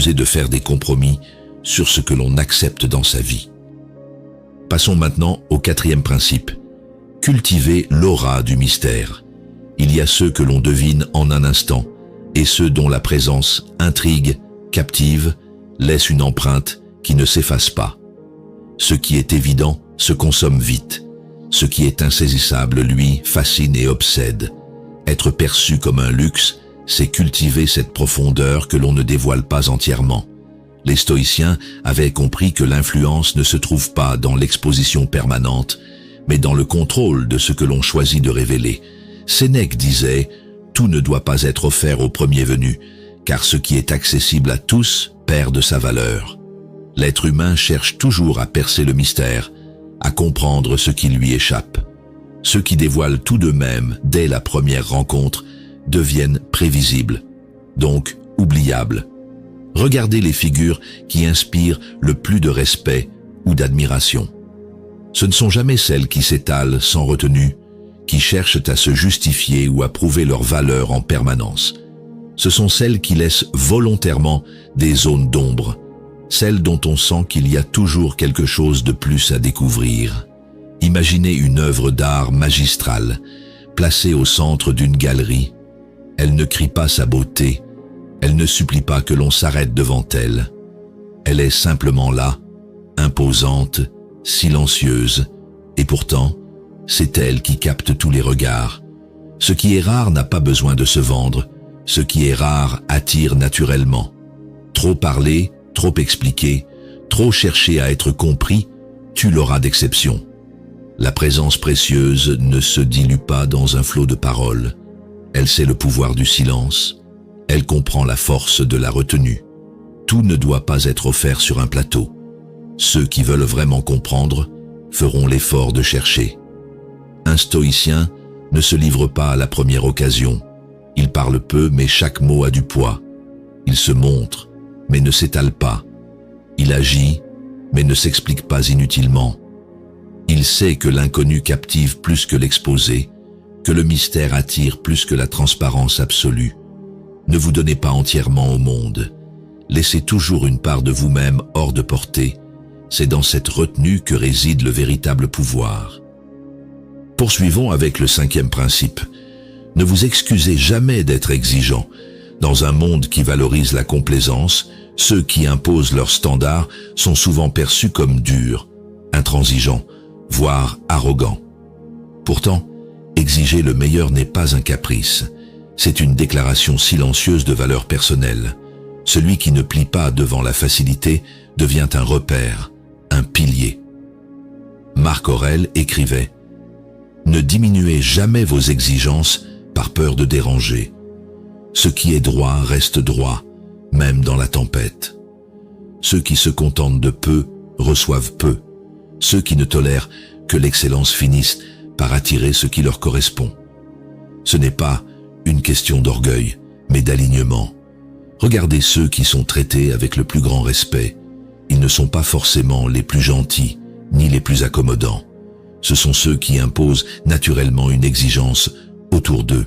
refuser de faire des compromis sur ce que l'on accepte dans sa vie. Passons maintenant au quatrième principe. Cultiver l'aura du mystère. Il y a ceux que l'on devine en un instant et ceux dont la présence intrigue, captive, laisse une empreinte qui ne s'efface pas. Ce qui est évident se consomme vite. Ce qui est insaisissable, lui, fascine et obsède. Être perçu comme un luxe, c'est cultiver cette profondeur que l'on ne dévoile pas entièrement. Les stoïciens avaient compris que l'influence ne se trouve pas dans l'exposition permanente, mais dans le contrôle de ce que l'on choisit de révéler. Sénèque disait « Tout ne doit pas être offert au premier venu, car ce qui est accessible à tous perd de sa valeur. » L'être humain cherche toujours à percer le mystère, à comprendre ce qui lui échappe. Ceux qui dévoilent tout d'eux-mêmes dès la première rencontre deviennent prévisibles, donc oubliables. Regardez les figures qui inspirent le plus de respect ou d'admiration. Ce ne sont jamais celles qui s'étalent sans retenue, qui cherchent à se justifier ou à prouver leur valeur en permanence. Ce sont celles qui laissent volontairement des zones d'ombre, celles dont on sent qu'il y a toujours quelque chose de plus à découvrir. Imaginez une œuvre d'art magistrale, placée au centre d'une galerie. Elle ne crie pas sa beauté, elle ne supplie pas que l'on s'arrête devant elle. Elle est simplement là, imposante, silencieuse, et pourtant, c'est elle qui capte tous les regards. Ce qui est rare n'a pas besoin de se vendre, ce qui est rare attire naturellement. Trop parler, trop expliquer, trop chercher à être compris, tue l'aura d'exception. La présence précieuse ne se dilue pas dans un flot de paroles. Elle sait le pouvoir du silence, elle comprend la force de la retenue. Tout ne doit pas être offert sur un plateau. Ceux qui veulent vraiment comprendre feront l'effort de chercher. Un stoïcien ne se livre pas à la première occasion. Il parle peu, mais chaque mot a du poids. Il se montre, mais ne s'étale pas. Il agit, mais ne s'explique pas inutilement. Il sait que l'inconnu captive plus que l'exposé, que le mystère attire plus que la transparence absolue. Ne vous donnez pas entièrement au monde. Laissez toujours une part de vous-même hors de portée. C'est dans cette retenue que réside le véritable pouvoir. Poursuivons avec le cinquième principe. Ne vous excusez jamais d'être exigeant. Dans un monde qui valorise la complaisance, ceux qui imposent leurs standards sont souvent perçus comme durs, intransigeants, voire arrogants. Pourtant, exiger le meilleur n'est pas un caprice. C'est une déclaration silencieuse de valeur personnelle. Celui qui ne plie pas devant la facilité devient un repère, un pilier. Marc Aurèle écrivait « Ne diminuez jamais vos exigences par peur de déranger. Ce qui est droit reste droit, même dans la tempête. Ceux qui se contentent de peu reçoivent peu. Ceux qui ne tolèrent que l'excellence finissent par attirer ce qui leur correspond. Ce n'est pas une question d'orgueil, mais d'alignement. Regardez ceux qui sont traités avec le plus grand respect. Ils ne sont pas forcément les plus gentils, ni les plus accommodants. Ce sont ceux qui imposent naturellement une exigence autour d'eux,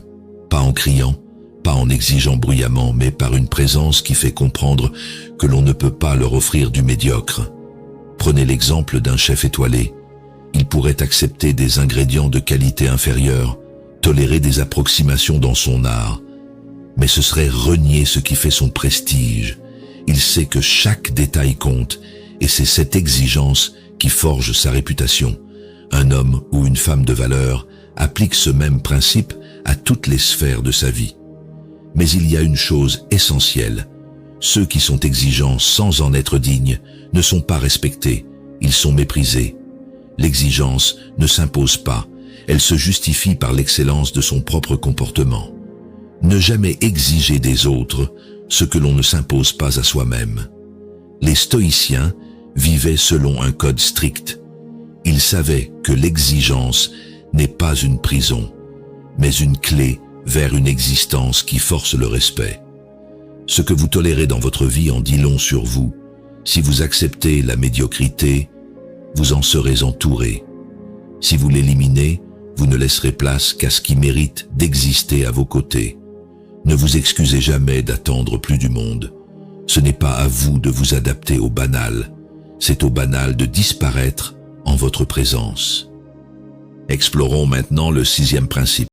pas en criant, pas en exigeant bruyamment, mais par une présence qui fait comprendre que l'on ne peut pas leur offrir du médiocre. Prenez l'exemple d'un chef étoilé. Il pourrait accepter des ingrédients de qualité inférieure, tolérer des approximations dans son art, mais ce serait renier ce qui fait son prestige. Il sait que chaque détail compte, et c'est cette exigence qui forge sa réputation. Un homme ou une femme de valeur applique ce même principe à toutes les sphères de sa vie. Mais il y a une chose essentielle. Ceux qui sont exigeants sans en être dignes ne sont pas respectés, ils sont méprisés. L'exigence ne s'impose pas, elle se justifie par l'excellence de son propre comportement. Ne jamais exiger des autres ce que l'on ne s'impose pas à soi-même. Les stoïciens vivaient selon un code strict. Ils savaient que l'exigence n'est pas une prison, mais une clé vers une existence qui force le respect. Ce que vous tolérez dans votre vie en dit long sur vous. Si vous acceptez la médiocrité, vous en serez entouré. Si vous l'éliminez, vous ne laisserez place qu'à ce qui mérite d'exister à vos côtés. Ne vous excusez jamais d'attendre plus du monde. Ce n'est pas à vous de vous adapter au banal, c'est au banal de disparaître en votre présence. Explorons maintenant le 6e principe.